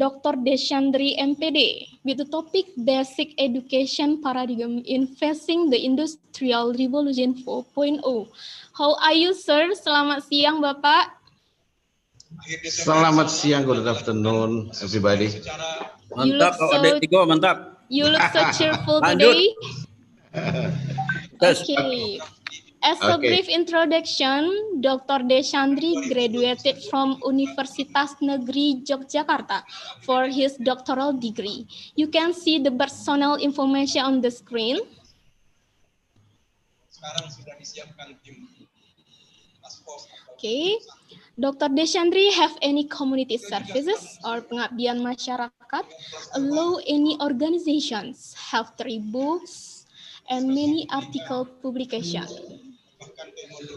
Dr. Deshandri MPD with the topic Basic Education Paradigm in Facing the Industrial Revolution 4.0. How are you, sir? Selamat siang, Bapak. Selamat siang, good afternoon, everybody. Mantap, Adik Tigo, mantap. You look so cheerful Lanjut. today. Okay. As a brief introduction, Dr. Deshandri graduated from Universitas Negeri Yogyakarta for his doctoral degree. You can see the personal information on the screen. Okay. Dr. Deshandri have any community services or pengabdian masyarakat, allow any organizations, have 3 books, and many article publication.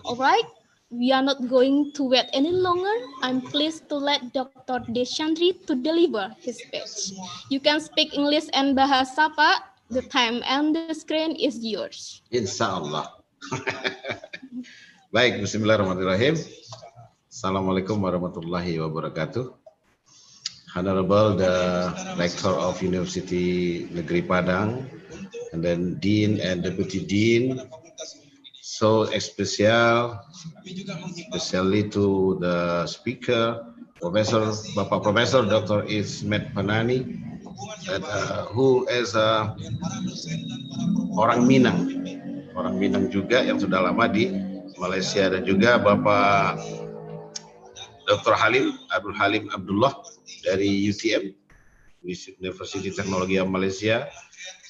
Alright, we are not going to wait any longer. I'm pleased to let Dr. Deshandri to deliver his speech. You can speak English and Bahasa, Pak. The time and the screen is yours. Insyaallah. Baik, bismillahirrahmanirrahim. Assalamualaikum warahmatullahi wabarakatuh. Honorable the Rector of University Negeri Padang, and then Dean and Deputy Dean. So especially to the speaker, Bapak Profesor Dr. Ismet Panani, who is orang Minang juga yang sudah lama di Malaysia, dan juga Bapak Dr. Abdul Halim Abdullah dari UTM, University Teknologi Malaysia,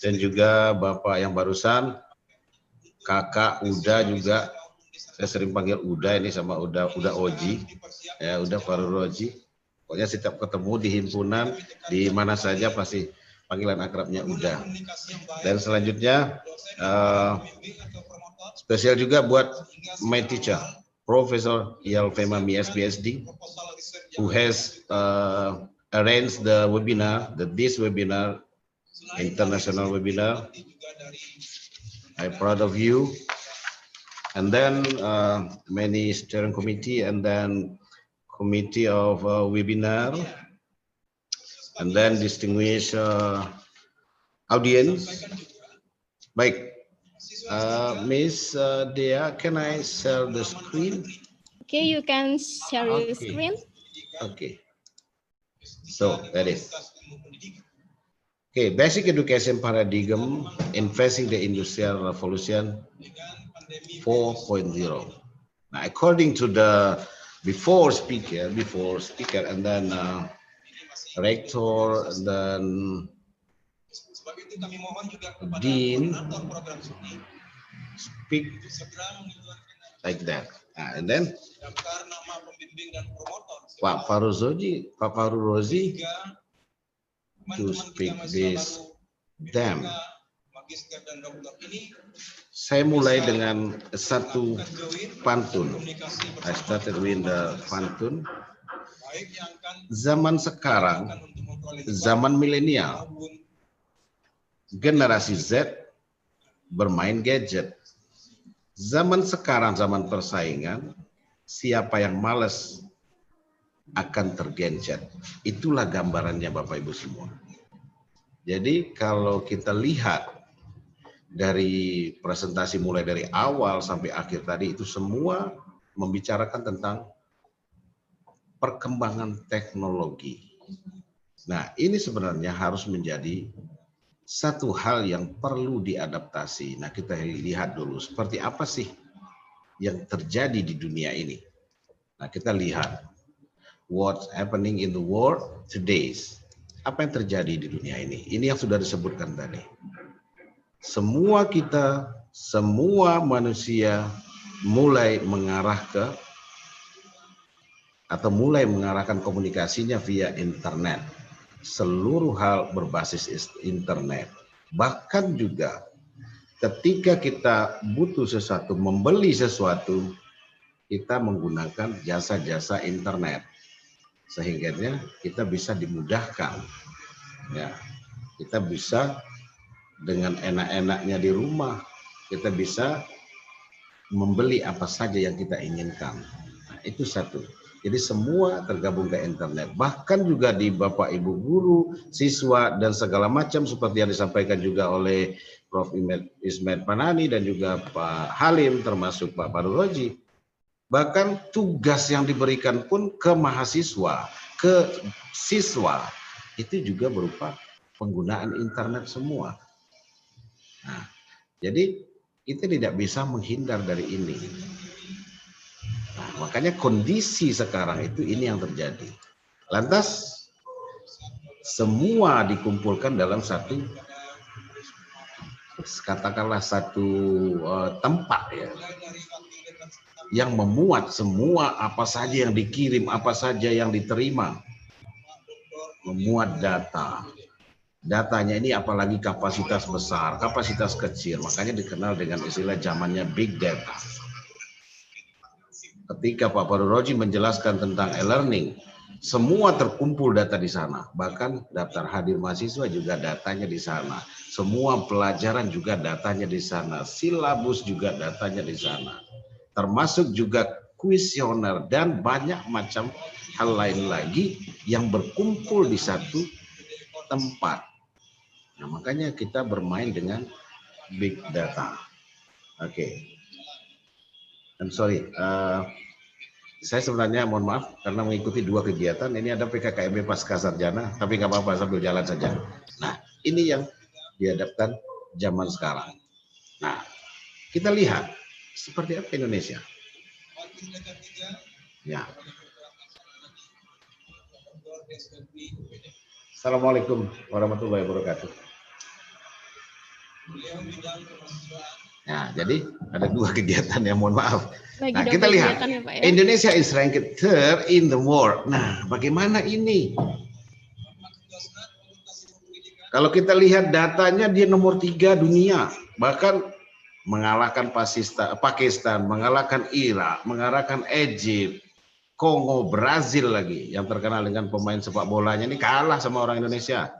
dan juga Bapak yang barusan Kakak Uda juga, saya sering panggil Uda ini sama Uda Oji, ya Uda Farur Oji. Pokoknya setiap ketemu di himpunan di mana saja pasti panggilan akrabnya Uda. Dan selanjutnya spesial juga buat my teacher, Professor Yalfema MSPSD, who has arranged the webinar, this webinar, international webinar. I'm proud of you. And then many steering committee, and then committee of webinar, and then distinguished audience. Baik, Miss Dea, can I share the screen? Okay, you can share your screen. Okay. So that is. Okay, basic education paradigm in facing the industrial revolution 4.0. Now, according to the before speaker, and then rector, and then dean, speak like that, and then Pak Farurozi to speak this them. Saya mulai dengan satu pantun. I started with the pantun. Zaman sekarang, zaman milenial, generasi Z bermain gadget. Zaman sekarang, zaman persaingan, siapa yang malas akan tergencet. Itulah gambarannya Bapak Ibu semua. Jadi kalau kita lihat dari presentasi mulai dari awal sampai akhir tadi, itu semua membicarakan tentang perkembangan teknologi. Nah, ini sebenarnya harus menjadi satu hal yang perlu diadaptasi. Nah, kita lihat dulu seperti apa sih yang terjadi di dunia ini. Nah, kita lihat what's happening in the world today. Apa yang terjadi di dunia ini? Ini yang sudah disebutkan tadi. Semua kita, semua manusia mulai mengarah ke atau mulai mengarahkan komunikasinya via internet. Seluruh hal berbasis internet. Bahkan juga ketika kita butuh sesuatu, membeli sesuatu, kita menggunakan jasa-jasa internet. Sehingga kita bisa dimudahkan. Ya, kita bisa dengan enak-enaknya di rumah, kita bisa membeli apa saja yang kita inginkan. Nah, itu satu. Jadi semua tergabung ke internet. Bahkan juga di Bapak Ibu guru, siswa, dan segala macam seperti yang disampaikan juga oleh Prof. Ismet Panani dan juga Pak Halim, termasuk Pak Paruroji. Bahkan tugas yang diberikan pun ke mahasiswa, ke siswa, itu juga berupa penggunaan internet semua. Nah, jadi kita tidak bisa menghindar dari ini. Nah, makanya kondisi sekarang itu ini yang terjadi. Lantas semua dikumpulkan dalam satu, katakanlah satu tempat ya, yang memuat semua apa saja yang dikirim, apa saja yang diterima, memuat data. Datanya ini apalagi kapasitas besar, kapasitas kecil, makanya dikenal dengan istilah zamannya big data. Ketika Pak Paruroji menjelaskan tentang e-learning, semua terkumpul data di sana. Bahkan daftar hadir mahasiswa juga datanya di sana. Semua pelajaran juga datanya di sana. Silabus juga datanya di sana. Termasuk juga kuesioner dan banyak macam hal lain lagi yang berkumpul di satu tempat. Nah, makanya kita bermain dengan big data. Oke. I'm sorry, saya sebenarnya mohon maaf karena mengikuti dua kegiatan. Ini ada PKKMB Pasca Sarjana, tapi nggak apa-apa sambil jalan saja. Nah, ini yang dihadapkan zaman sekarang. Nah, kita lihat seperti apa Indonesia. Ya. Assalamualaikum warahmatullahi wabarakatuh. Nah, jadi ada dua kegiatan yang mohon maaf. Nah, kita lihat ya, Pak, ya? Indonesia is ranked third in the world. Nah, bagaimana ini? Kalau kita lihat datanya dia nomor 3 dunia, bahkan mengalahkan Pakistan, mengalahkan Irak, mengalahkan Egypt, Kongo, Brazil lagi yang terkenal dengan pemain sepak bolanya ini kalah sama orang Indonesia.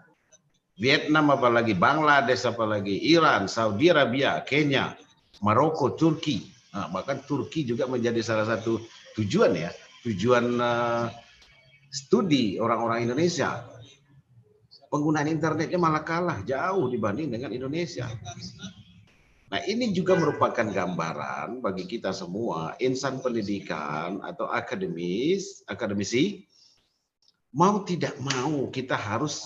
Vietnam apalagi, Bangladesh apalagi, Iran, Saudi Arabia, Kenya, Maroko, Turki. Nah, bahkan Turki juga menjadi salah satu tujuan ya, tujuan studi orang-orang Indonesia. Penggunaan internetnya malah kalah jauh dibanding dengan Indonesia. Nah, ini juga merupakan gambaran bagi kita semua, insan pendidikan atau akademisi, mau tidak mau kita harus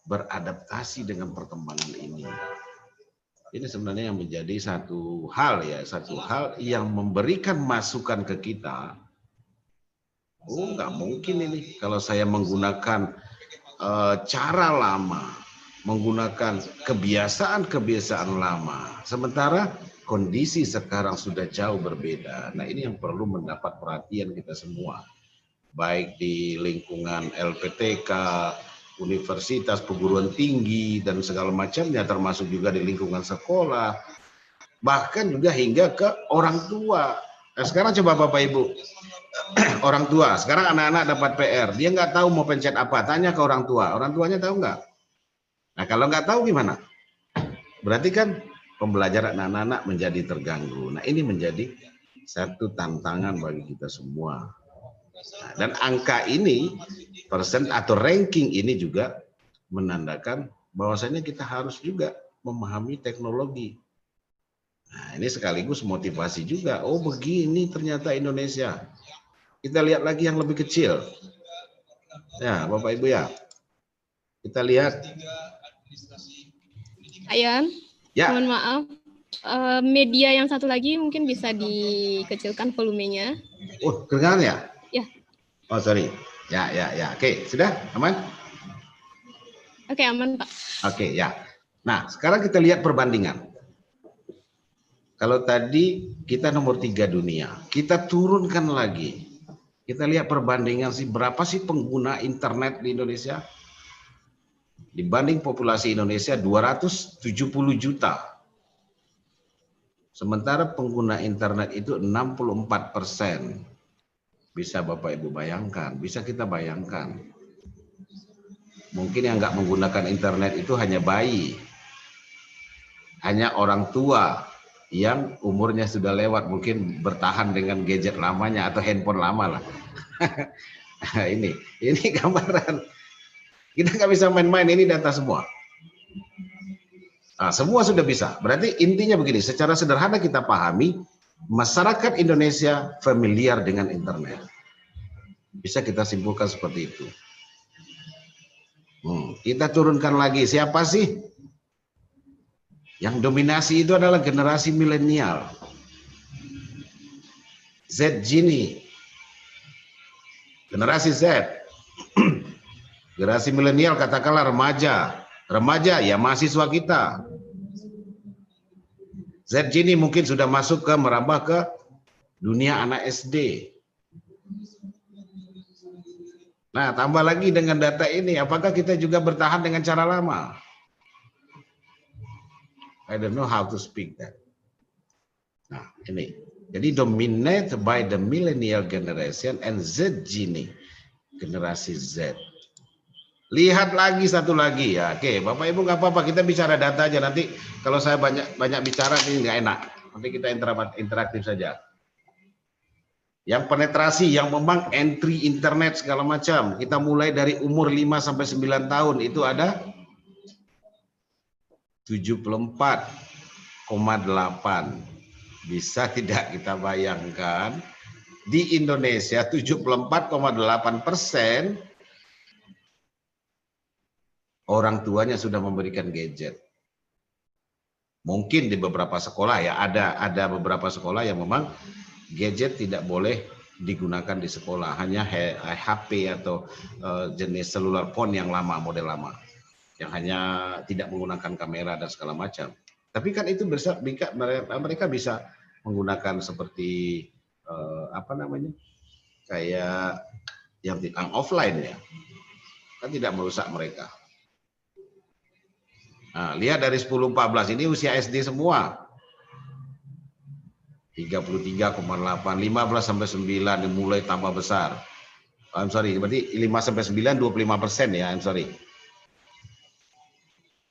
beradaptasi dengan perkembangan ini. Ini sebenarnya yang menjadi satu hal yang memberikan masukan ke kita. Oh, nggak mungkin ini kalau saya menggunakan cara lama, menggunakan kebiasaan lama. Sementara kondisi sekarang sudah jauh berbeda. Nah, ini yang perlu mendapat perhatian kita semua. Baik di lingkungan LPTK, universitas, perguruan tinggi, dan segala macamnya, termasuk juga di lingkungan sekolah, bahkan juga hingga ke orang tua. Nah, sekarang coba Bapak Ibu, orang tua, sekarang anak-anak dapat PR, dia nggak tahu mau pencet apa, tanya ke orang tuanya tahu nggak? Nah, kalau nggak tahu gimana? Berarti kan pembelajaran anak-anak menjadi terganggu. Nah, ini menjadi satu tantangan bagi kita semua. Nah, dan angka ini, persen atau ranking ini juga menandakan bahwasanya kita harus juga memahami teknologi. Nah, ini sekaligus motivasi juga. Oh, begini ternyata Indonesia. Kita lihat lagi yang lebih kecil. Ya, Bapak Ibu ya. Kita lihat. Ayan, ya. Mohon maaf. Media yang satu lagi mungkin bisa dikecilkan volumenya. Oh, kedengaran ya? Ya. Oh, sorry. Ya. Oke, sudah aman? Oke, aman, Pak. Oke, ya. Nah, sekarang kita lihat perbandingan. Kalau tadi kita nomor 3 dunia, kita turunkan lagi. Kita lihat perbandingan berapa sih pengguna internet di Indonesia? Dibanding populasi Indonesia 270 juta. Sementara pengguna internet itu 64%. Bisa Bapak Ibu bayangkan, bisa kita bayangkan. Mungkin yang nggak menggunakan internet itu hanya bayi. Hanya orang tua yang umurnya sudah lewat, mungkin bertahan dengan gadget lamanya atau handphone lama lah. Nah, ini gambaran. Kita nggak bisa main-main, ini data semua. Nah, semua sudah bisa. Berarti intinya begini, secara sederhana kita pahami, masyarakat Indonesia familiar dengan internet. Bisa kita simpulkan seperti itu. Kita turunkan lagi, siapa sih? Yang dominasi itu adalah generasi milenial. Z Gini. Generasi Z. Generasi milenial katakanlah remaja. Remaja ya mahasiswa kita. Z Gini mungkin sudah masuk ke merambah ke dunia anak SD. Nah, tambah lagi dengan data ini, apakah kita juga bertahan dengan cara lama? I don't know how to speak that. Nah, ini. Jadi dominated by the millennial generation and Z Gini, generasi Z. Lihat lagi satu lagi ya. Oke, Bapak Ibu nggak apa-apa, kita bicara data aja, nanti kalau saya banyak bicara ini nggak enak. Nanti kita interaktif saja. Yang penetrasi, yang memang entry internet segala macam, kita mulai dari umur 5 sampai 9 tahun itu ada 74,8. Bisa tidak kita bayangkan di Indonesia 74,8% orang tuanya sudah memberikan gadget. Mungkin di beberapa sekolah ya, ada beberapa sekolah yang memang gadget tidak boleh digunakan di sekolah, hanya HP atau jenis cellular phone yang lama, model lama, yang hanya tidak menggunakan kamera dan segala macam. Tapi kan itu mereka bisa menggunakan seperti apa namanya, kayak yang offline ya, kan tidak merusak mereka. Nah, lihat dari 10-14 ini usia SD semua. 33,8, 15 sampai 9 mulai tambah besar. I'm sorry, berarti 5 sampai 9 25% ya, I'm sorry.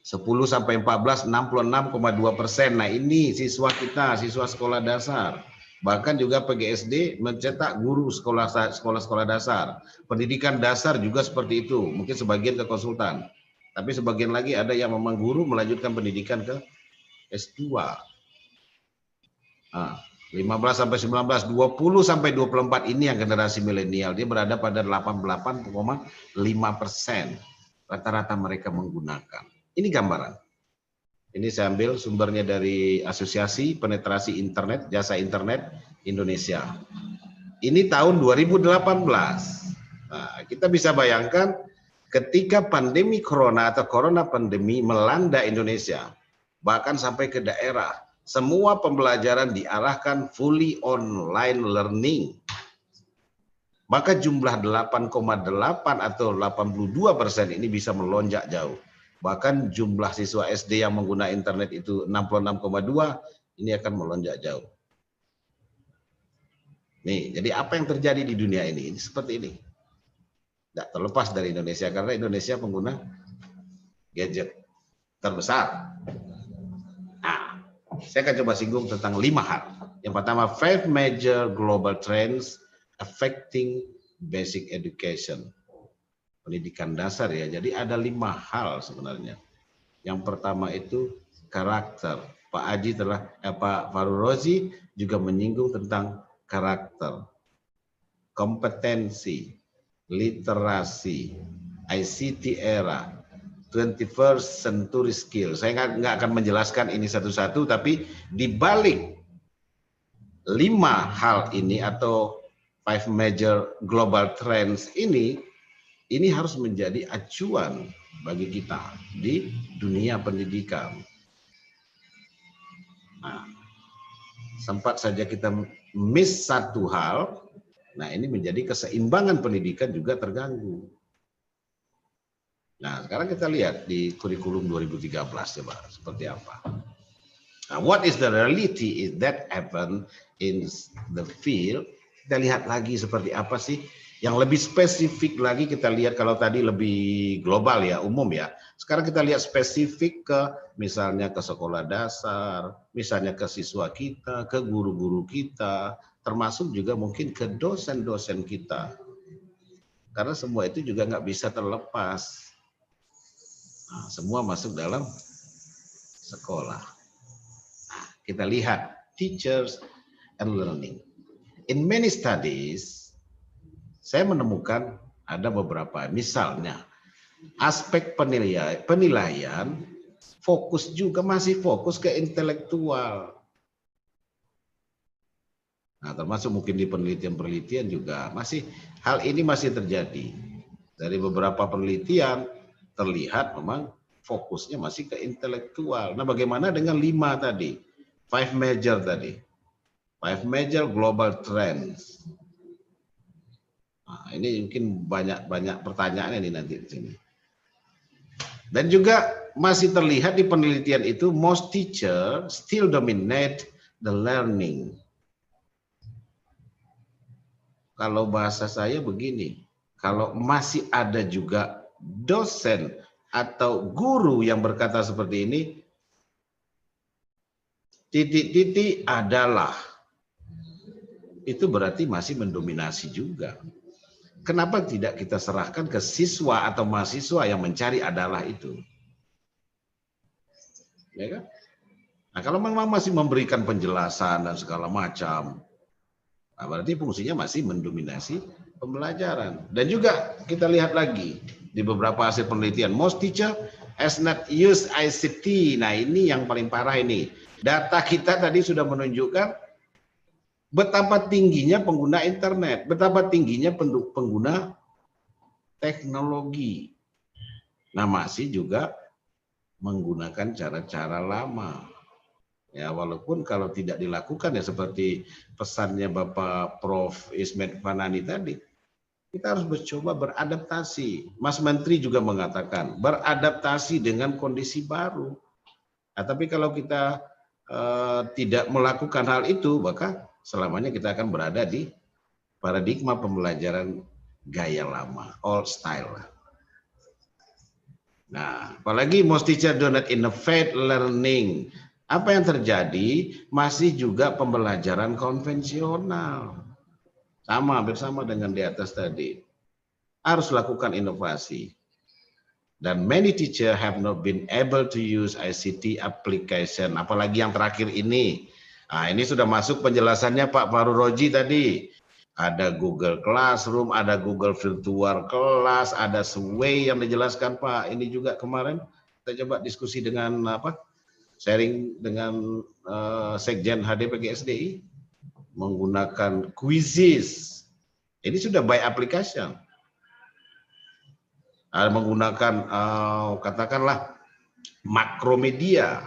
10 sampai 14 66,2%. Nah, ini siswa kita, siswa sekolah dasar. Bahkan juga PGSD mencetak guru sekolah dasar. Pendidikan dasar juga seperti itu. Mungkin sebagian ke konsultan. Tapi sebagian lagi ada yang memang guru melanjutkan pendidikan ke S2. Nah, 15 sampai 19, 20 sampai 24 ini yang generasi milenial. Dia berada pada 88,5%. Rata-rata mereka menggunakan. Ini gambaran. Ini saya ambil sumbernya dari Asosiasi Penetrasi Internet, Jasa Internet Indonesia. Ini tahun 2018. Nah, kita bisa bayangkan ketika pandemi corona atau corona pandemi melanda Indonesia, bahkan sampai ke daerah, semua pembelajaran diarahkan fully online learning. Maka jumlah 8,8 atau 82% ini bisa melonjak jauh. Bahkan jumlah siswa SD yang menggunakan internet itu 66,2, ini akan melonjak jauh. Nih, jadi apa yang terjadi di dunia ini? Ini seperti ini. Tidak terlepas dari Indonesia, karena Indonesia pengguna gadget terbesar. Nah, saya akan coba singgung tentang 5 hal. Yang pertama, 5 major global trends affecting basic education. Pendidikan dasar ya. Jadi ada 5 hal sebenarnya. Yang pertama itu karakter. Pak Fahru Rozi juga menyinggung tentang karakter, kompetensi, literasi, ICT era, 21st century skill. Saya nggak akan menjelaskan ini satu-satu, tapi di balik 5 hal ini atau 5 major global trends ini harus menjadi acuan bagi kita di dunia pendidikan. Nah, sempat saja kita miss satu hal, nah ini menjadi keseimbangan pendidikan juga terganggu. Nah, sekarang kita lihat di kurikulum 2013 coba seperti apa. Nah, what is the reality is that happen in the field? Kita lihat lagi seperti apa sih. Yang lebih spesifik lagi kita lihat, kalau tadi lebih global ya, umum ya. Sekarang kita lihat spesifik ke misalnya ke sekolah dasar, misalnya ke siswa kita, ke guru-guru kita, termasuk juga mungkin ke dosen-dosen kita. Karena semua itu juga nggak bisa terlepas. Nah, semua masuk dalam sekolah. Nah, kita lihat teachers and learning. In many studies, saya menemukan ada beberapa, misalnya aspek penilaian fokus juga masih fokus ke intelektual. Nah, termasuk mungkin di penelitian-penelitian juga hal ini masih terjadi. Dari beberapa penelitian terlihat memang fokusnya masih ke intelektual. Nah, bagaimana dengan 5 tadi? 5 major tadi. 5 major global trends. Nah, ini mungkin banyak pertanyaan ini nanti di sini. Dan juga masih terlihat di penelitian itu most teacher still dominate the learning. Kalau bahasa saya begini, kalau masih ada juga dosen atau guru yang berkata seperti ini, titik-titik adalah, itu berarti masih mendominasi juga. Kenapa tidak kita serahkan ke siswa atau mahasiswa yang mencari adalah itu? Ya kan? Nah, kalau memang masih memberikan penjelasan dan segala macam, nah, berarti fungsinya masih mendominasi pembelajaran. Dan juga kita lihat lagi di beberapa hasil penelitian, most teacher has not used ICT. Nah, ini yang paling parah ini. Data kita tadi sudah menunjukkan betapa tingginya pengguna internet, betapa tingginya pengguna teknologi. Nah, masih juga menggunakan cara-cara lama. Ya, walaupun kalau tidak dilakukan ya seperti pesannya Bapak Prof. Ismet Fanani tadi, kita harus mencoba beradaptasi. Mas Menteri juga mengatakan beradaptasi dengan kondisi baru. Nah, tapi kalau kita tidak melakukan hal itu, maka selamanya kita akan berada di paradigma pembelajaran gaya lama, old style. Nah, apalagi most teacher do not innovate learning. Apa yang terjadi? Masih juga pembelajaran konvensional. Hampir sama dengan di atas tadi. Harus lakukan inovasi. Dan many teacher have not been able to use ICT application. Apalagi yang terakhir ini. Nah, ini sudah masuk penjelasannya Pak Faru Roji tadi. Ada Google Classroom, ada Google Virtual Class, ada Sway yang dijelaskan Pak. Ini juga kemarin kita coba diskusi dengan sharing dengan Sekjen HDPGSDI menggunakan quizzes. Ini sudah by application. Menggunakan katakanlah makromedia,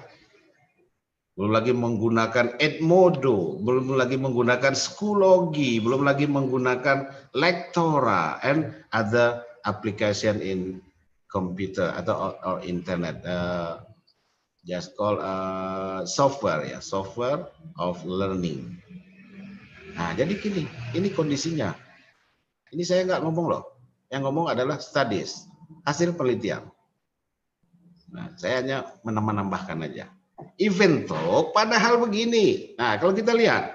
belum lagi menggunakan Edmodo, belum lagi menggunakan Schoology, belum lagi menggunakan Lectora and other application in computer atau or internet, just call software ya, software of learning. Nah, jadi gini, ini kondisinya. Ini saya nggak ngomong loh, yang ngomong adalah studies. Hasil penelitian. Nah, saya hanya menambahkan aja. Event talk padahal begini. Nah, kalau kita lihat.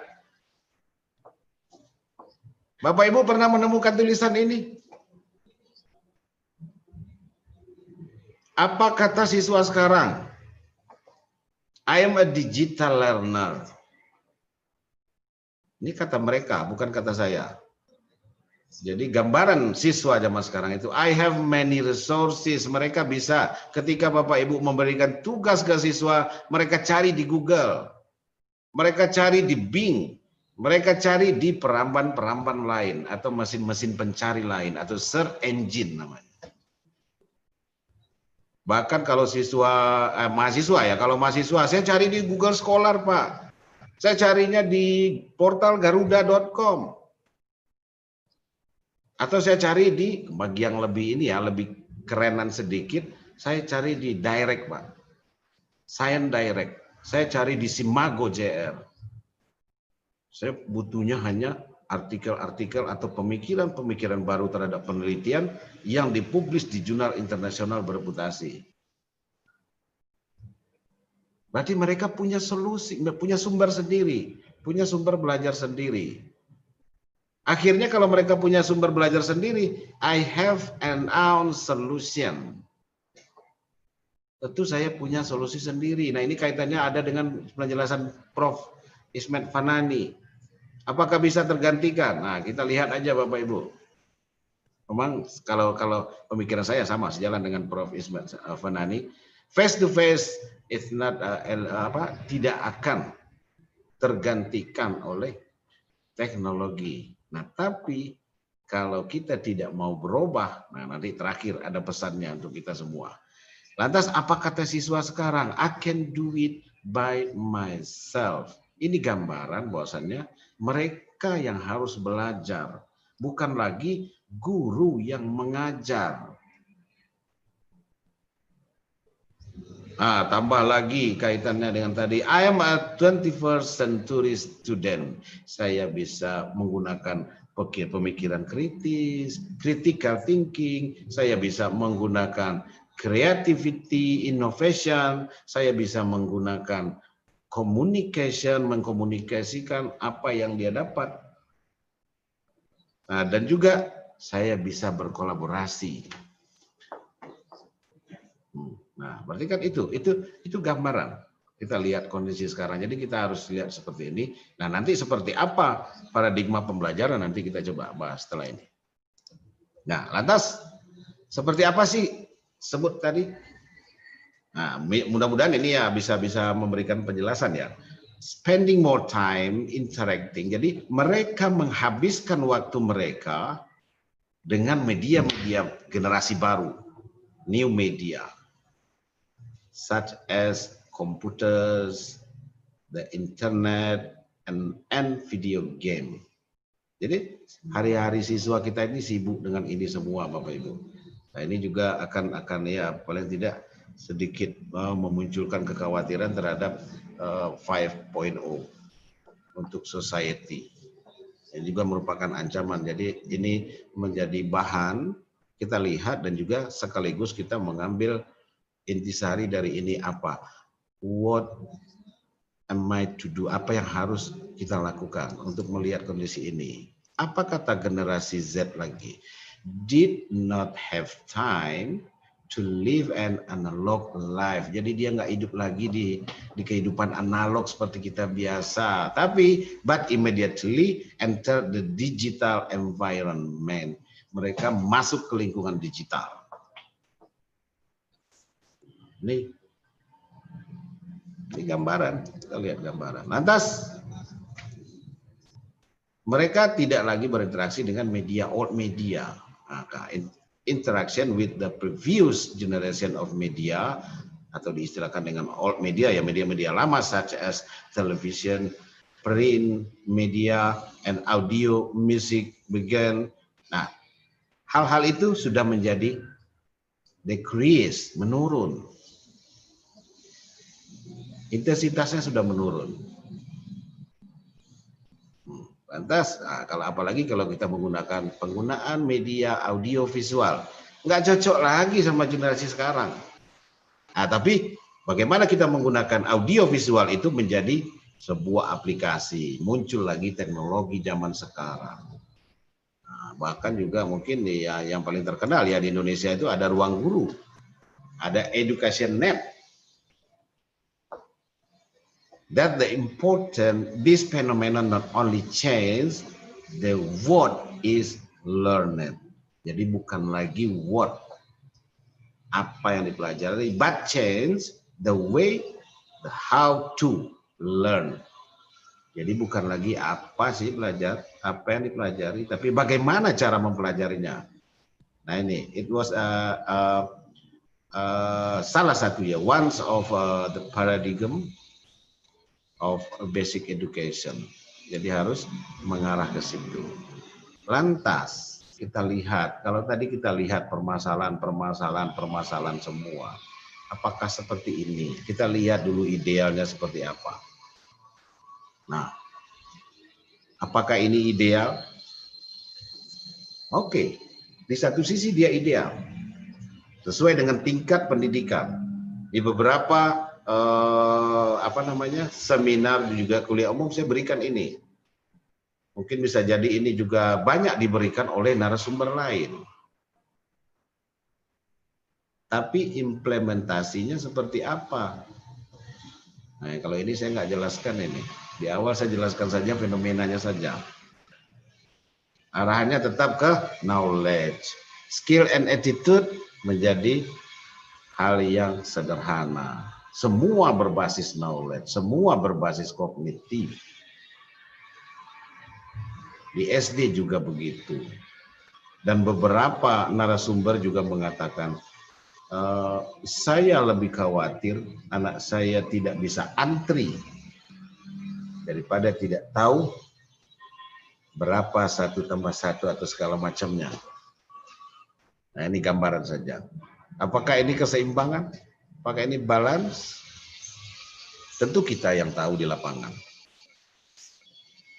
Bapak Ibu pernah menemukan tulisan ini? Apa kata siswa sekarang? I am a digital learner. Ini kata mereka, bukan kata saya. Jadi gambaran siswa zaman sekarang itu, I have many resources. Mereka bisa ketika Bapak Ibu memberikan tugas ke siswa, mereka cari di Google, mereka cari di Bing, mereka cari di peramban-peramban lain atau mesin-mesin pencari lain atau search engine namanya. Bahkan kalau mahasiswa ya, kalau mahasiswa saya cari di Google Scholar Pak, saya carinya di portal garuda.com. Atau saya cari di bagi yang lebih ini ya, lebih kerenan sedikit, saya cari di Direct Pak. Science Direct. Saya cari di Simago JR. Saya butuhnya hanya artikel-artikel atau pemikiran-pemikiran baru terhadap penelitian yang dipublis di jurnal internasional bereputasi. Berarti mereka punya solusi, punya sumber sendiri, punya sumber belajar sendiri. Akhirnya kalau mereka punya sumber belajar sendiri, I have an own solution. Tentu saya punya solusi sendiri. Nah, ini kaitannya ada dengan penjelasan Prof. Ismet Fanani. Apakah bisa tergantikan? Nah, kita lihat aja Bapak Ibu. Memang kalau pemikiran saya sama sejalan dengan Prof. Ismet Fanani, face to face it's not tidak akan tergantikan oleh teknologi. Nah, tapi kalau kita tidak mau berubah, nah nanti terakhir ada pesannya untuk kita semua. Lantas apa kata siswa sekarang? I can do it by myself. Ini gambaran bahwasannya mereka yang harus belajar, bukan lagi guru yang mengajar. Nah, tambah lagi kaitannya dengan tadi, I am a 21st century student. Saya bisa menggunakan pemikiran kritis, critical thinking, saya bisa menggunakan creativity, innovation, saya bisa menggunakan communication, mengkomunikasikan apa yang dia dapat. Nah, dan juga saya bisa berkolaborasi. Nah, berarti kan itu gambaran. Kita lihat kondisi sekarang. Jadi kita harus lihat seperti ini. Nah, nanti seperti apa paradigma pembelajaran nanti kita coba bahas setelah ini. Nah, lantas seperti apa sih sebut tadi? Nah, mudah-mudahan ini ya bisa memberikan penjelasan ya. Spending more time interacting. Jadi mereka menghabiskan waktu mereka dengan media-media generasi baru, new media, such as computers, the internet, and video game. Jadi hari-hari siswa kita ini sibuk dengan ini semua, Bapak Ibu. Nah, ini juga akan ya paling tidak sedikit memunculkan kekhawatiran terhadap 5.0 untuk society. Ini juga merupakan ancaman. Jadi ini menjadi bahan kita lihat dan juga sekaligus kita mengambil intisari dari ini apa? What am I to do? Apa yang harus kita lakukan untuk melihat kondisi ini? Apa kata generasi Z lagi? Did not have time to live an analog life. Jadi dia nggak hidup lagi di kehidupan analog seperti kita biasa. Tapi but immediately enter the digital environment. Mereka masuk ke lingkungan digital. Ini gambaran, kita lihat gambaran. Lantas mereka tidak lagi berinteraksi dengan media old media. Maka interaction with the previous generation of media atau diistilahkan dengan old media ya media-media lama such as television, print media, and audio, music began. Nah, hal-hal itu sudah menjadi decrease, menurun. Intensitasnya sudah menurun. Lantas, kalau apalagi kalau kita menggunakan penggunaan media audio visual, nggak cocok lagi sama generasi sekarang. Nah, tapi bagaimana kita menggunakan audio visual itu menjadi sebuah aplikasi, muncul lagi teknologi zaman sekarang. Nah, bahkan juga mungkin ya yang paling terkenal ya di Indonesia itu ada Ruang Guru, ada Education Net. That the important, this phenomenon not only change the what is learned. Jadi bukan lagi what, apa yang dipelajari, but change the way, the how to learn. Jadi bukan lagi apa sih belajar, apa yang dipelajari, tapi bagaimana cara mempelajarinya. Nah ini, it was salah satu ya, one of the paradigm of basic education. Jadi harus mengarah ke situ. Lantas kita lihat, kalau tadi kita lihat permasalahan semua. Apakah seperti ini? Kita lihat dulu idealnya seperti apa. Nah, apakah ini ideal? Oke, di satu sisi dia ideal. Sesuai dengan tingkat pendidikan. Di beberapa seminar juga kuliah umum saya berikan ini. Mungkin bisa jadi ini juga banyak diberikan oleh narasumber lain. Tapi implementasinya seperti apa? Nah, kalau ini saya nggak jelaskan ini. Di awal saya jelaskan saja fenomenanya saja. Arahannya tetap ke knowledge. Skill and attitude menjadi hal yang sederhana. Semua berbasis knowledge, semua berbasis kognitif. Di SD juga begitu. Dan beberapa narasumber juga mengatakan, saya lebih khawatir anak saya tidak bisa antri daripada tidak tahu berapa 1 tambah 1 atau segala macamnya. Nah, ini gambaran saja. Apakah ini keseimbangan? Apakah ini balance? Tentu kita yang tahu di lapangan.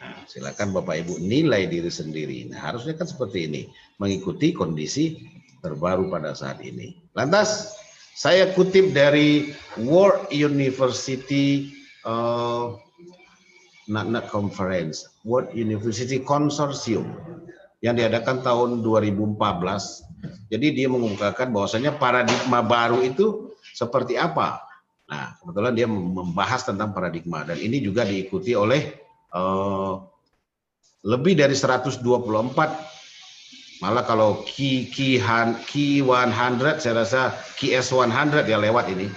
Nah, silakan Bapak Ibu nilai diri sendiri. Nah, harusnya kan seperti ini, mengikuti kondisi terbaru pada saat ini. Lantas, saya kutip dari World University Conference, World University Consortium yang diadakan tahun 2014. Jadi dia mengungkapkan bahwasanya paradigma baru itu seperti apa. Nah, kebetulan dia membahas tentang paradigma dan ini juga diikuti oleh lebih dari 124, malah kalau Key 100 saya rasa KS 100 ya lewat ini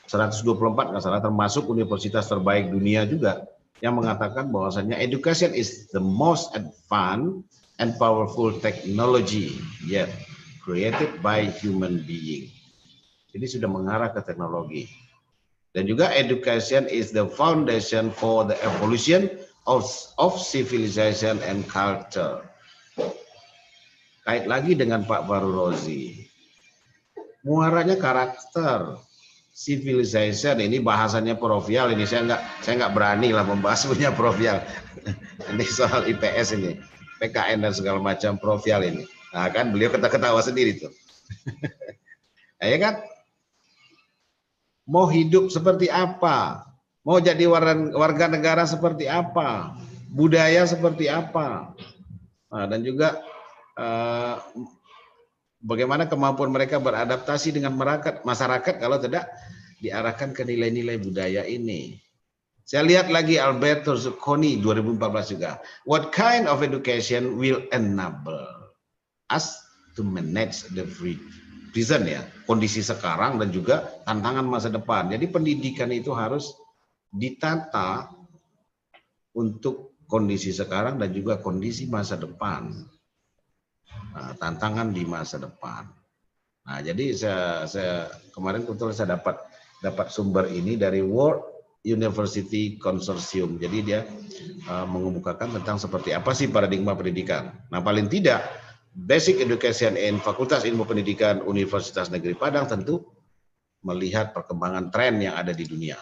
124 nggak salah, termasuk universitas terbaik dunia juga yang mengatakan bahwasanya education is the most advanced and powerful technology yet created by human being. Jadi sudah mengarah ke teknologi. Dan juga education is the foundation for the evolution of civilization and culture. Kait lagi dengan Pak Fahrul Razi. Muaranya karakter, civilization, ini bahasanya Provial, ini saya nggak berani lah membahas punya Provial. Ini soal IPS ini, PKN dan segala macam Provial ini. Nah kan beliau ketawa sendiri tuh. Nah, ya kan? Mau hidup seperti apa? Mau jadi warga negara seperti apa? Budaya seperti apa? Nah, dan juga bagaimana kemampuan mereka beradaptasi dengan masyarakat kalau tidak diarahkan ke nilai-nilai budaya ini. Saya lihat lagi Alberto Zucconi 2014 juga. What kind of education will enable us to manage the present ya, kondisi sekarang dan juga tantangan masa depan. Jadi pendidikan itu harus ditata untuk kondisi sekarang dan juga kondisi masa depan. Nah, tantangan di masa depan. Nah, jadi saya kemarin kebetulan saya dapat sumber ini dari World University Consortium. Jadi dia mengemukakan tentang seperti apa sih paradigma pendidikan. Nah, paling tidak Basic Education in Fakultas Ilmu Pendidikan Universitas Negeri Padang tentu melihat perkembangan tren yang ada di dunia.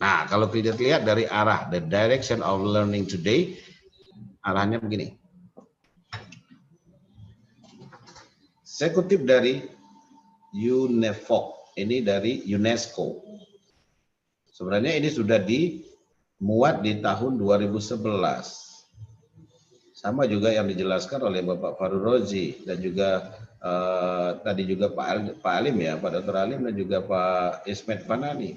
Nah, kalau kita lihat dari arah the direction of learning today, arahnya begini. Saya kutip dari UNEFOC, ini dari UNESCO. Sebenarnya ini sudah dimuat di tahun 2011. Sama juga yang dijelaskan oleh Bapak Fahrul Razi dan juga tadi juga Pak Alim ya, Pak Dr. Alim dan juga Pak Ismet Fanani.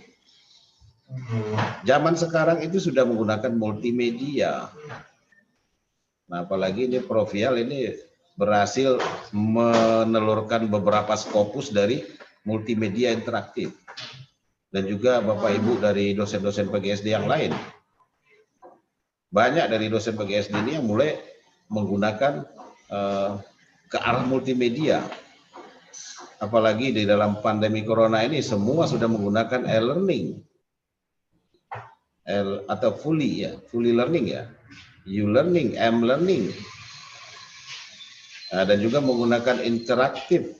Zaman sekarang itu sudah menggunakan multimedia. Nah, apalagi ini Provial ini berhasil menelurkan beberapa skopus dari multimedia interaktif. Dan juga Bapak Ibu dari dosen-dosen PGSD yang lain. Banyak dari dosen PGSD ini yang mulai menggunakan ke arah multimedia. Apalagi di dalam pandemi corona ini semua sudah menggunakan e-learning. Atau fully learning ya. U-learning, M-learning. Nah, dan juga menggunakan interaktif,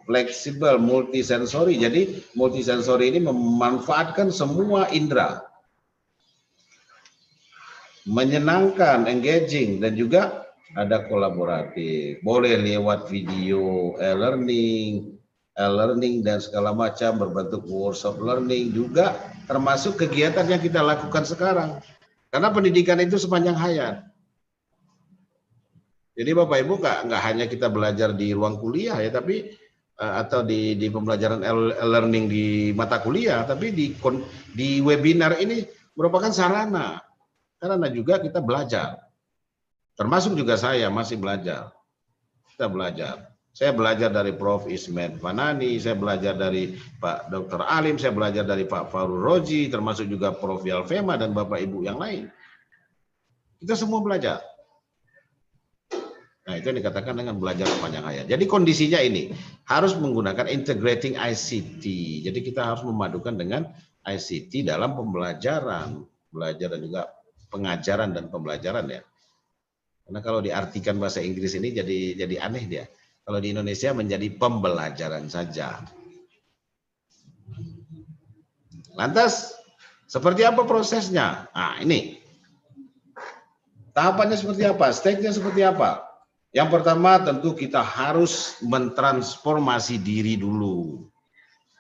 fleksibel, multisensori. Jadi multisensori ini memanfaatkan semua indera. Menyenangkan, engaging, dan juga ada kolaboratif. Boleh lewat video, e-learning dan segala macam berbentuk workshop learning juga termasuk kegiatan yang kita lakukan sekarang. Karena pendidikan itu sepanjang hayat. Jadi Bapak Ibu nggak hanya kita belajar di ruang kuliah ya, tapi atau di pembelajaran e-learning di mata kuliah, tapi di webinar ini merupakan sarana juga kita belajar. Termasuk juga saya masih belajar. Kita belajar. Saya belajar dari Prof. Ismet Fanani, saya belajar dari Pak Dr. Alim, saya belajar dari Pak Farul Roji, termasuk juga Prof. Yalfema dan Bapak Ibu yang lain. Kita semua belajar. Nah, itu yang dikatakan dengan belajar sepanjang hayat. Jadi kondisinya ini harus menggunakan integrating ICT. Jadi kita harus memadukan dengan ICT dalam pembelajaran, belajar dan juga pengajaran dan pembelajaran ya. Karena kalau diartikan bahasa Inggris ini jadi aneh dia. Kalau di Indonesia menjadi pembelajaran saja. Lantas seperti apa prosesnya? Nah, ini. Tahapannya seperti apa? Step-nya seperti apa? Yang pertama tentu kita harus mentransformasi diri dulu.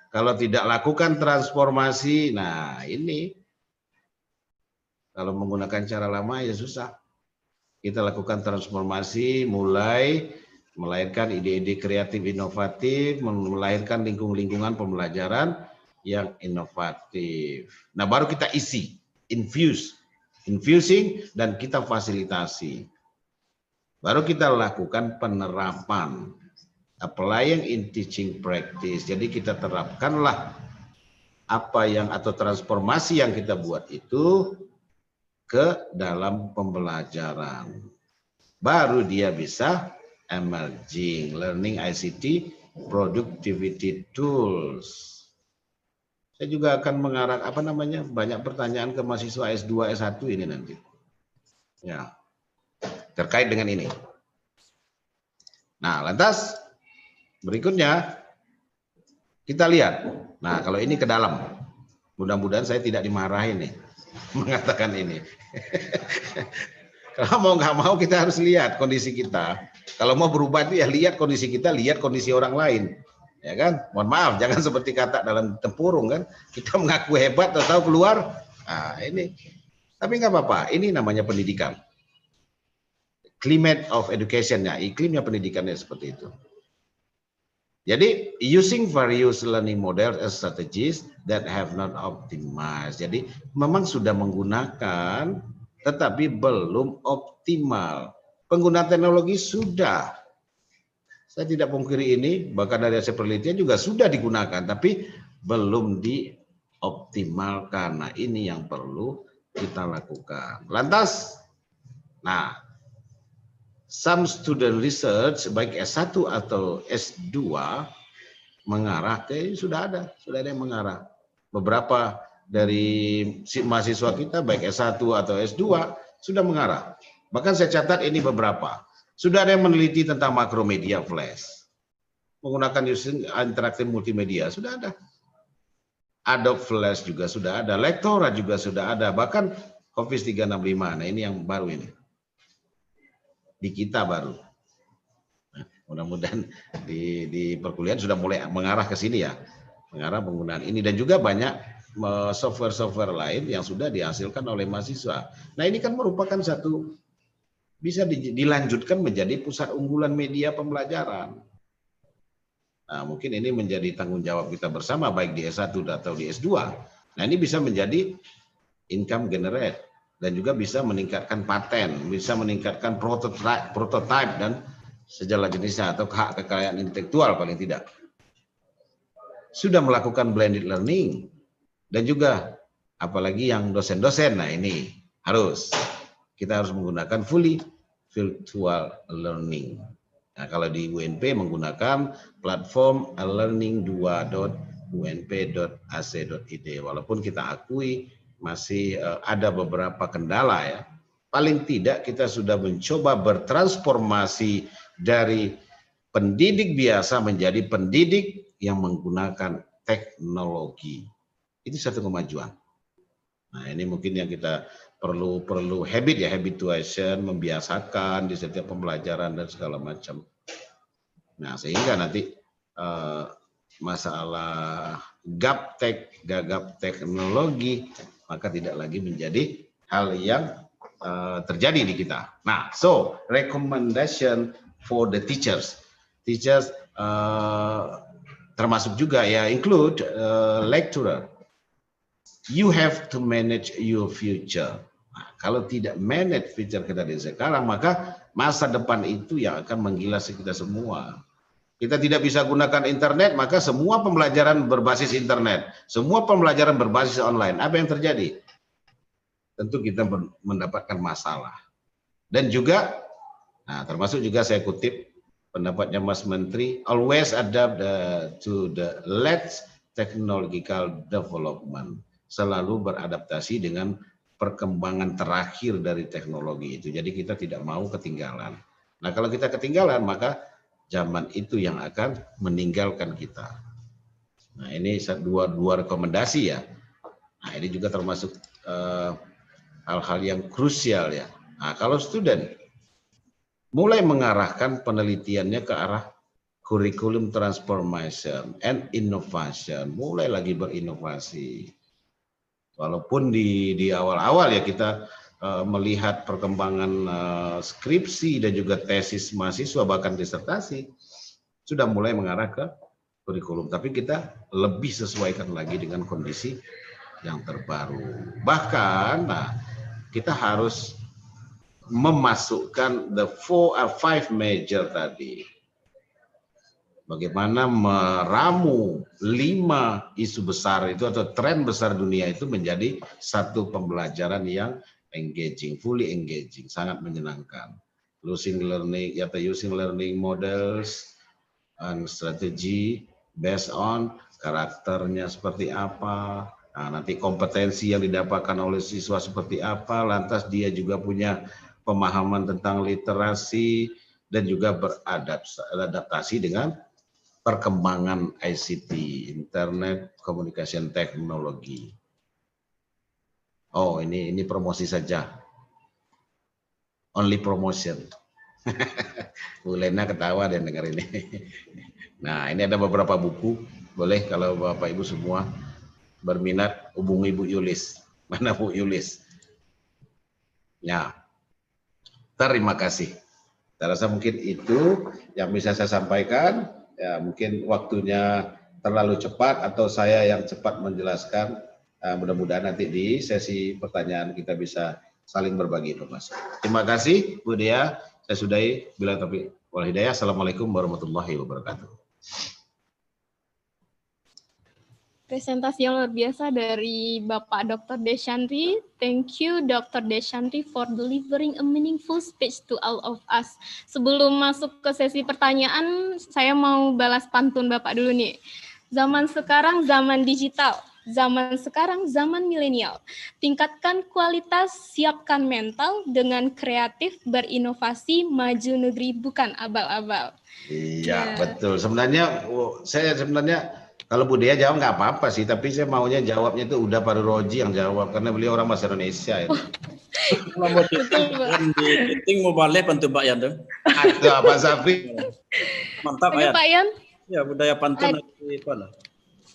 Kalau tidak lakukan transformasi, nah ini kalau menggunakan cara lama ya susah. Kita lakukan transformasi, mulai melahirkan ide-ide kreatif inovatif, melahirkan lingkungan pembelajaran yang inovatif. Nah, baru kita isi, infusing dan kita fasilitasi. Baru kita lakukan penerapan, applying in teaching practice. Jadi kita terapkanlah apa yang atau transformasi yang kita buat itu ke dalam pembelajaran. Baru dia bisa emerging learning ICT productivity tools. Saya juga akan mengarah banyak pertanyaan ke mahasiswa S2 S1 ini nanti. Ya. Terkait dengan ini. Nah, lantas berikutnya kita lihat. Nah, kalau ini ke dalam. Mudah-mudahan saya tidak dimarahin nih mengatakan ini. Kalau mau nggak mau kita harus lihat kondisi kita. Kalau mau berubah itu ya lihat kondisi kita, lihat kondisi orang lain. Ya kan? Mohon maaf, jangan seperti kata dalam tempurung kan. Kita mengaku hebat atau keluar. Nah, ini. Tapi nggak apa-apa, ini namanya pendidikan. Climate of education, ya, iklimnya pendidikannya seperti itu. Jadi, using various learning models and strategies that have not optimized. Jadi, memang sudah menggunakan, tetapi belum optimal. Penggunaan teknologi sudah. Saya tidak pungkiri ini, bahkan dari hasil penelitian juga sudah digunakan, tapi belum dioptimalkan. Nah, ini yang perlu kita lakukan. Lantas, nah, some student research baik S1 atau S2 mengarah ke sudah ada yang mengarah. Beberapa dari mahasiswa kita baik S1 atau S2 sudah mengarah. Bahkan saya catat ini beberapa. Sudah ada yang meneliti tentang makromedia flash. Menggunakan using interaktif multimedia sudah ada. Adobe Flash juga sudah ada, Lektora juga sudah ada, bahkan Office 365. Nah, ini yang baru ini. Di kita baru. Nah, mudah-mudahan di perkuliahan sudah mulai mengarah ke sini ya, mengarah penggunaan ini dan juga banyak software-software lain yang sudah dihasilkan oleh mahasiswa. Nah, ini kan merupakan satu bisa dilanjutkan menjadi pusat unggulan media pembelajaran. Nah, mungkin ini menjadi tanggung jawab kita bersama baik di S1 atau di S2. Nah, ini bisa menjadi income generate. Dan juga bisa meningkatkan paten, bisa meningkatkan prototype dan segala jenisnya atau hak kekayaan intelektual paling tidak. Sudah melakukan blended learning dan juga apalagi yang dosen-dosen. Nah, ini kita harus menggunakan fully virtual learning. Nah, kalau di UNP menggunakan platform learning2.unp.ac.id. Walaupun kita akui masih ada beberapa kendala ya. Paling tidak kita sudah mencoba bertransformasi dari pendidik biasa menjadi pendidik yang menggunakan teknologi. Itu satu kemajuan. Nah, ini mungkin yang kita perlu habituation, membiasakan di setiap pembelajaran dan segala macam. Nah, sehingga nanti masalah gaptek teknologi maka tidak lagi menjadi hal yang terjadi di kita. Nah, so recommendation for the teachers termasuk juga ya include lecturer. You have to manage your future. Nah, kalau tidak manage future kita di sekarang, maka masa depan itu yang akan menggilasi kita semua. Kita tidak bisa gunakan internet, maka semua pembelajaran berbasis internet, semua pembelajaran berbasis online. Apa yang terjadi? Tentu kita mendapatkan masalah. Dan juga, nah termasuk juga saya kutip pendapatnya Mas Menteri, always adapt to the latest technological development. Selalu beradaptasi dengan perkembangan terakhir dari teknologi itu. Jadi kita tidak mau ketinggalan. Nah kalau kita ketinggalan, maka zaman itu yang akan meninggalkan kita. Nah ini dua rekomendasi ya. Nah ini juga termasuk hal-hal yang krusial ya. Nah, kalau student mulai mengarahkan penelitiannya ke arah curriculum transformation and innovation, mulai lagi berinovasi. Walaupun di awal-awal ya kita melihat perkembangan skripsi dan juga tesis mahasiswa bahkan disertasi sudah mulai mengarah ke kurikulum, tapi kita lebih sesuaikan lagi dengan kondisi yang terbaru. Bahkan nah, kita harus memasukkan the 5 major tadi. Bagaimana meramu 5 isu besar itu atau tren besar dunia itu menjadi satu pembelajaran yang engaging, fully engaging, sangat menyenangkan. Using learning models and strategy based on karakternya seperti apa. Nah, nanti kompetensi yang didapatkan oleh siswa seperti apa, lantas dia juga punya pemahaman tentang literasi dan juga beradaptasi dengan perkembangan ICT, Internet Communication Technology. Oh, ini promosi saja. Only promotion. Bu Lena ketawa dan dengar ini. Nah, ini ada beberapa buku. Boleh kalau Bapak Ibu semua berminat hubungi Bu Yulis. Mana Bu Yulis? Ya, terima kasih. Saya rasa mungkin itu yang bisa saya sampaikan. Ya, mungkin waktunya terlalu cepat atau saya yang cepat menjelaskan. Mudah-mudahan nanti di sesi pertanyaan kita bisa saling berbagi informasi. Terima kasih Bu Dea. Saya sudahi. Bila taufiq wal hidayah. Assalamualaikum warahmatullahi wabarakatuh. Presentasi yang luar biasa dari Bapak Dr. Desyandri. Thank you Dr. Desyandri for delivering a meaningful speech to all of us. Sebelum masuk ke sesi pertanyaan, saya mau balas pantun Bapak dulu nih. Zaman sekarang zaman digital, zaman sekarang zaman milenial. Tingkatkan kualitas, siapkan mental, dengan kreatif berinovasi, maju negeri bukan abal-abal. Iya, betul. Sebenarnya kalau Bu Dea jawab nggak apa-apa sih, tapi saya maunya jawabnya itu udah Pak Roji yang jawab karena beliau orang bahasa Indonesia. Ya. Kalau mau di mau balik bantu Pak Yan tuh. Ada Pak Safri. Mantap Pak Yan. Ya budaya pantun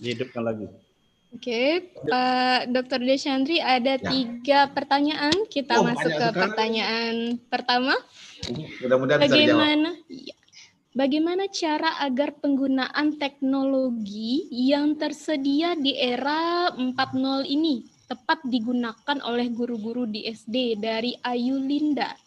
dihidupkan lagi. Oke, Pak Dr. Desyandri ada 3 pertanyaan. Kita masuk ke pertanyaan pertama. Mudah-mudahan bisa dijawab. Bagaimana cara agar penggunaan teknologi yang tersedia di era 4.0 ini tepat digunakan oleh guru-guru di SD, dari Ayu Linda?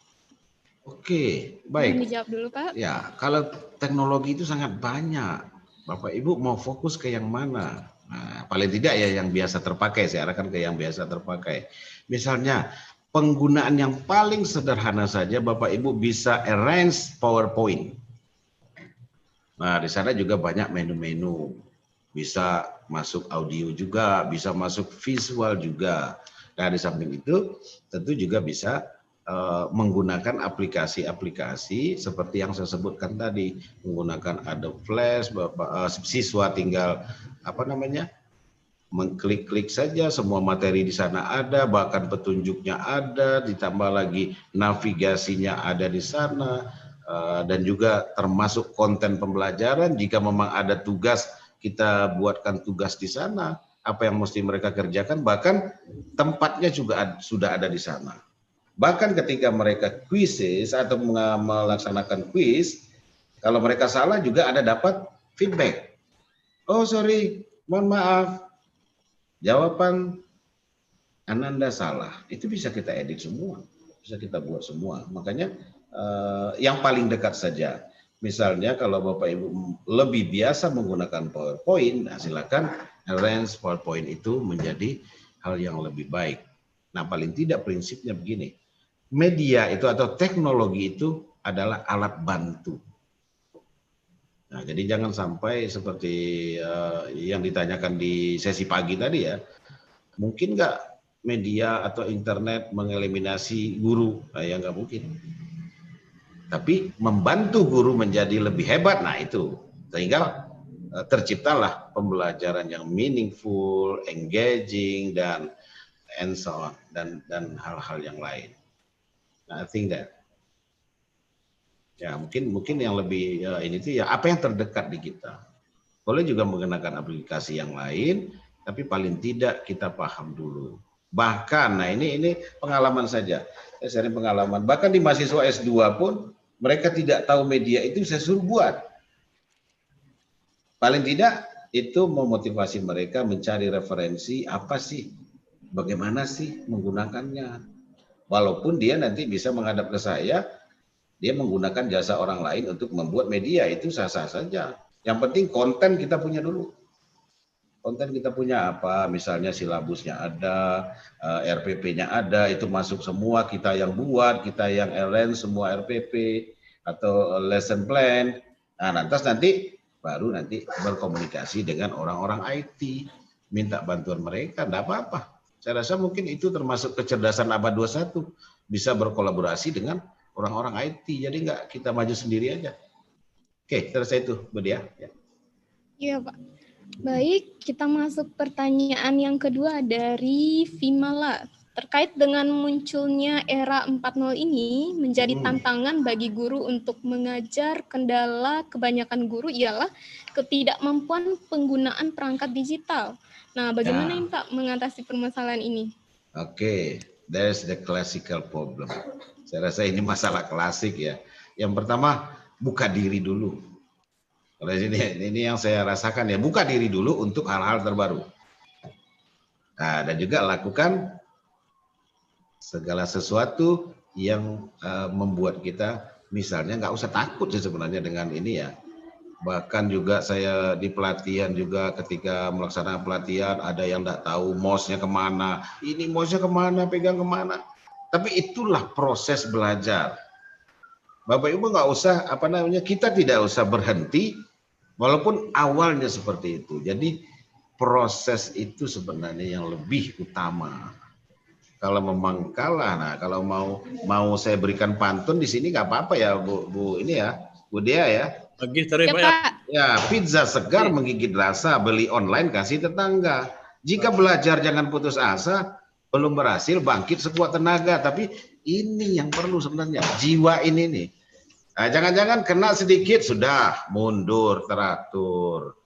Oke, baik. Dijawab dulu Pak. Ya, kalau teknologi itu sangat banyak. Bapak Ibu mau fokus ke yang mana? Nah, paling tidak ya yang biasa terpakai, saya arahkan ke yang biasa terpakai. Misalnya, penggunaan yang paling sederhana saja Bapak Ibu bisa arrange PowerPoint. Nah, di sana juga banyak menu-menu. Bisa masuk audio juga, bisa masuk visual juga. Nah, di samping itu tentu juga bisa menggunakan aplikasi-aplikasi seperti yang saya sebutkan tadi, menggunakan Adobe Flash. Siswa tinggal mengklik-klik saja, semua materi di sana ada, bahkan petunjuknya ada, ditambah lagi navigasinya ada di sana. Dan juga termasuk konten pembelajaran. Jika memang ada tugas, kita buatkan tugas di sana. apa yang mesti mereka kerjakan, bahkan tempatnya juga sudah ada di sana. Bahkan ketika mereka quizzes atau melaksanakan quiz, kalau mereka salah juga ada dapat feedback. Oh sorry, mohon maaf, jawaban Ananda salah. Itu bisa kita edit semua, bisa kita buat semua. Makanya yang paling dekat saja. Misalnya kalau Bapak Ibu lebih biasa menggunakan PowerPoint, nah silakan arrange PowerPoint itu menjadi hal yang lebih baik. Nah paling tidak prinsipnya begini, media itu atau teknologi itu adalah alat bantu. Nah jadi jangan sampai seperti yang ditanyakan di sesi pagi tadi ya, mungkin nggak media atau internet mengeliminasi guru? Nah, ya nggak mungkin. Tapi membantu guru menjadi lebih hebat, nah itu. Sehingga terciptalah pembelajaran yang meaningful, engaging, dan and so on, dan hal-hal yang lain. Nah, I think that. Ya, mungkin yang lebih ini tuh ya apa yang terdekat di kita. Boleh juga menggunakan aplikasi yang lain, tapi paling tidak kita paham dulu. Bahkan, nah ini pengalaman saja. Saya sering pengalaman. Bahkan di mahasiswa S2 pun mereka tidak tahu media itu saya suruh buat. Paling tidak itu memotivasi mereka mencari referensi apa sih, bagaimana sih menggunakannya. Walaupun dia nanti bisa menghadap ke saya, dia menggunakan jasa orang lain untuk membuat media, itu sah-sah saja. Yang penting konten kita punya dulu. Konten kita punya apa, misalnya silabusnya ada, RPP-nya ada, itu masuk semua, kita yang buat, kita yang arrange semua RPP atau lesson plan. Nah, nanti baru nanti berkomunikasi dengan orang-orang IT, minta bantuan mereka, enggak apa-apa. Saya rasa mungkin itu termasuk kecerdasan abad 21, bisa berkolaborasi dengan orang-orang IT, jadi enggak kita maju sendiri aja. Oke, selesai itu, Bu Dia. Iya, Pak. Baik, kita masuk pertanyaan yang kedua dari Vimala. Terkait dengan munculnya era 4.0 ini menjadi tantangan bagi guru untuk mengajar, kendala kebanyakan guru ialah ketidakmampuan penggunaan perangkat digital. Nah, bagaimana ini Pak mengatasi permasalahan ini? Oke, there's the classical problem. Saya rasa ini masalah klasik ya. Yang pertama, buka diri dulu. Kalau ini yang saya rasakan ya, buka diri dulu untuk hal-hal terbaru. Nah, dan juga lakukan segala sesuatu yang membuat kita, misalnya nggak usah takut sih sebenarnya dengan ini ya. Bahkan juga saya di pelatihan juga ketika melaksanakan pelatihan, ada yang nggak tahu mouse-nya kemana, ini mouse-nya kemana, pegang kemana. Tapi itulah proses belajar. Bapak Ibu nggak usah, kita tidak usah berhenti, walaupun awalnya seperti itu. Jadi proses itu sebenarnya yang lebih utama. Kalau memang kalah, nah kalau mau saya berikan pantun di sini nggak apa-apa ya Bu ini ya, Bu Dia ya. Lagi tarik Pak ya. Ya, pizza segar menggigit rasa, beli online kasih tetangga. Jika belajar jangan putus asa, belum berhasil bangkit sekuat tenaga. Tapi ini yang perlu sebenarnya, jiwa ini nih. Nah, jangan-jangan kena sedikit sudah mundur teratur.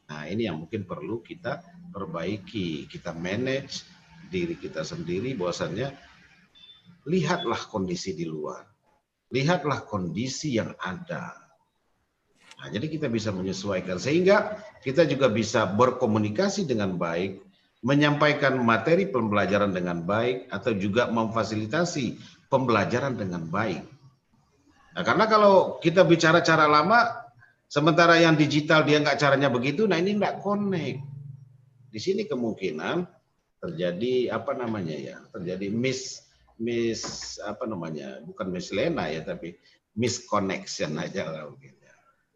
Nah, ini yang mungkin perlu kita perbaiki, kita manage diri kita sendiri, bahwasannya lihatlah kondisi di luar, lihatlah kondisi yang ada. Nah, jadi kita bisa menyesuaikan sehingga kita juga bisa berkomunikasi dengan baik, menyampaikan materi pembelajaran dengan baik, atau juga memfasilitasi pembelajaran dengan baik. Nah, karena kalau kita bicara cara lama, sementara yang digital dia nggak caranya begitu, nah ini nggak connect. Di sini kemungkinan terjadi terjadi bukan mislena ya, tapi misconnection aja lah mungkin.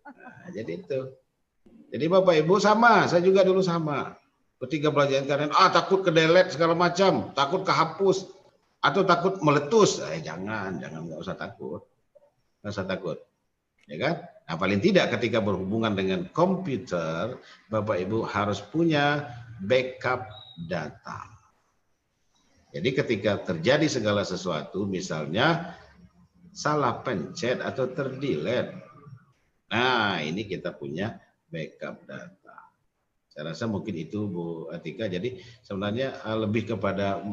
Nah, jadi itu. Jadi Bapak Ibu sama, saya juga dulu sama. Ketika belajar internet, takut ke delete segala macam, takut kehapus, atau takut meletus. Jangan nggak usah takut. Nggak usah takut, ya kan? Nah, paling tidak ketika berhubungan dengan komputer, Bapak Ibu harus punya backup data. Jadi ketika terjadi segala sesuatu, misalnya salah pencet atau terdelete, nah ini kita punya backup data. Saya Saya rasa mungkin itu Bu Atika. Jadi sebenarnya lebih kepada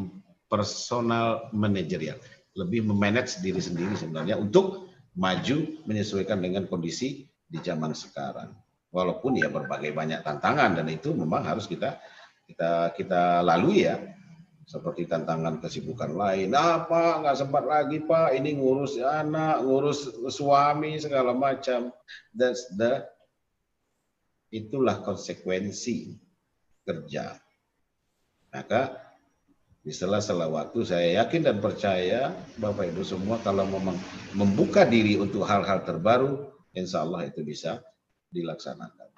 personal manajerial, lebih memanage diri sendiri sebenarnya untuk maju menyesuaikan dengan kondisi di zaman sekarang. Walaupun ya berbagai banyak tantangan dan itu memang harus kita lalui ya. Seperti tantangan kesibukan lain, Pak nggak sempat lagi Pak, ini ngurus anak, ngurus suami segala macam. Itulah konsekuensi kerja. Maka di sela-sela waktu saya yakin dan percaya Bapak Ibu semua kalau memang membuka diri untuk hal-hal terbaru, insya Allah itu bisa dilaksanakan.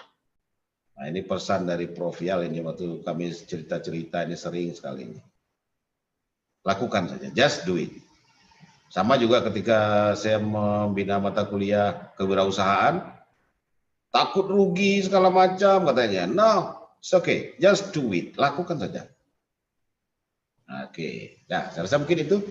Nah ini pesan dari Prof. Yal ini waktu kami cerita-cerita ini sering sekali ini. Lakukan saja, just do it. Sama juga ketika saya membina mata kuliah kewirausahaan, takut rugi segala macam katanya. No, it's okay, just do it. Lakukan saja. Oke, nah saya rasa mungkin itu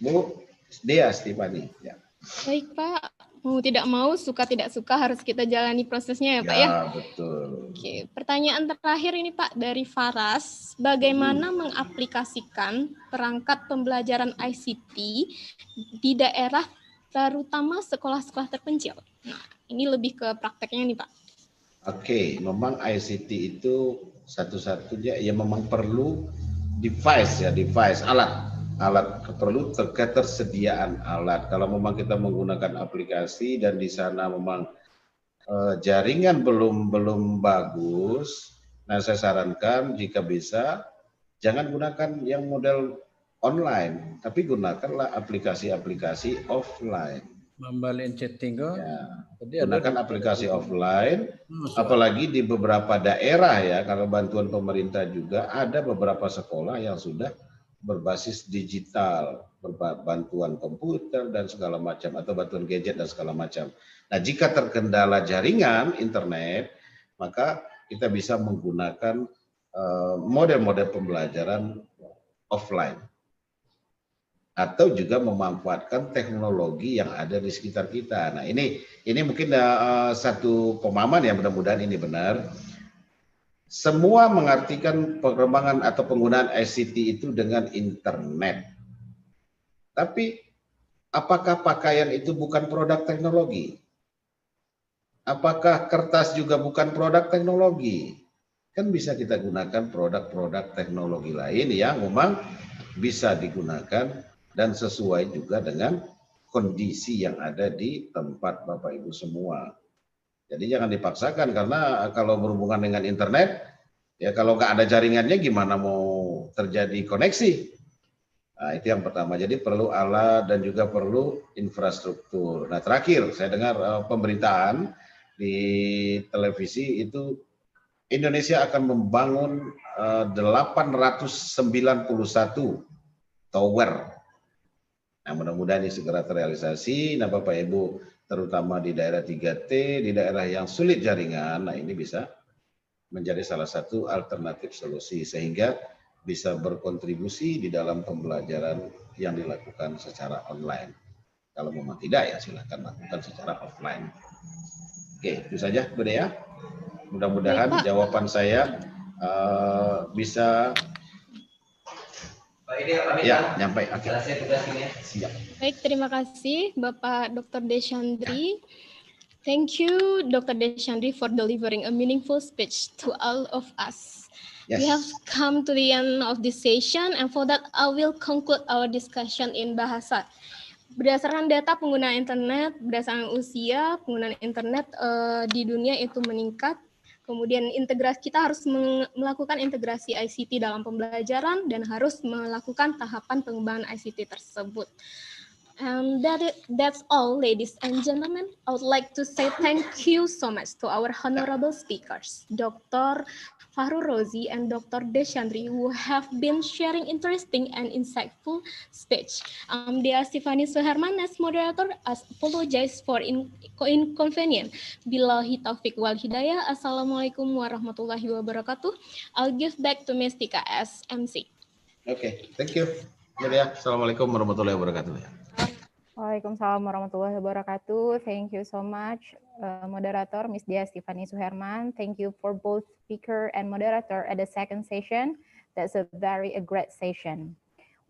Bu Dea Stefani. Ya. Baik Pak, mau tidak mau, suka tidak suka harus kita jalani prosesnya ya Pak ya? Ya, betul. Oke, pertanyaan terakhir ini Pak dari Faras, bagaimana mengaplikasikan perangkat pembelajaran ICT di daerah terutama sekolah-sekolah terpencil? Nah, ini lebih ke prakteknya nih Pak. Oke, memang ICT itu satu-satunya ya memang perlu device, alat perlu ketersediaan alat. Kalau memang kita menggunakan aplikasi dan di sana memang jaringan belum bagus, nah saya sarankan jika bisa jangan gunakan yang model online, tapi gunakanlah aplikasi-aplikasi offline. Membalik chatting kok. Ya, gunakan aplikasi offline, apalagi di beberapa daerah ya, kalau bantuan pemerintah juga ada beberapa sekolah yang sudah berbasis digital, bantuan komputer dan segala macam, atau bantuan gadget dan segala macam. Nah, jika terkendala jaringan internet, maka kita bisa menggunakan model-model pembelajaran offline. Atau juga memanfaatkan teknologi yang ada di sekitar kita. Nah, ini mungkin satu pemahaman yang mudah-mudahan ini benar. Semua mengartikan perkembangan atau penggunaan ICT itu dengan internet. Tapi apakah pakaian itu bukan produk teknologi? Apakah kertas juga bukan produk teknologi? Kan bisa kita gunakan produk-produk teknologi lain yang memang bisa digunakan dan sesuai juga dengan kondisi yang ada di tempat Bapak Ibu semua. Jadi jangan dipaksakan, karena kalau berhubungan dengan internet, ya kalau nggak ada jaringannya gimana mau terjadi koneksi? Nah, itu yang pertama. Jadi perlu alat dan juga perlu infrastruktur. Nah, terakhir saya dengar pemberitaan di televisi itu Indonesia akan membangun 891 tower. Nah, mudah-mudahan ini segera terrealisasi. Nah, Bapak Ibu, terutama di daerah 3T, di daerah yang sulit jaringan, nah ini bisa menjadi salah satu alternatif solusi sehingga bisa berkontribusi di dalam pembelajaran yang dilakukan secara online. Kalau memang tidak ya silakan lakukan secara offline. Oke, itu saja Bu Dea. Mudah-mudahan jawaban saya bisa ya nyampe. Siap. Baik, terima kasih Bapak Dr. Deshandri. Thank you, Dr. Deshandri, for delivering a meaningful speech to all of us. Yes. We have come to the end of this session, and for that, I will conclude our discussion in bahasa. Berdasarkan data pengguna internet, berdasarkan usia penggunaan internet di dunia itu meningkat. Kemudian integrasi, kita harus melakukan integrasi ICT dalam pembelajaran dan harus melakukan tahapan pengembangan ICT tersebut. That's all, ladies and gentlemen. I would like to say thank you so much to our honorable speakers, Dr. Fahru Rozi and Dr. Deshandri, who have been sharing interesting and insightful speech. Dea Stefani Suherman as moderator, apologize for inconvenience. Billahi taufiq wal hidayah. Assalamualaikum warahmatullahi wabarakatuh. I'll give back to Mestika as MC. Oke, thank you. Assalamualaikum warahmatullahi wabarakatuh. Waalaikumsalam warahmatullahi wabarakatuh. Thank you so much, moderator Miss Dia Stephanie Suherman. Thank you for both speaker and moderator at the second session. That's a very great session.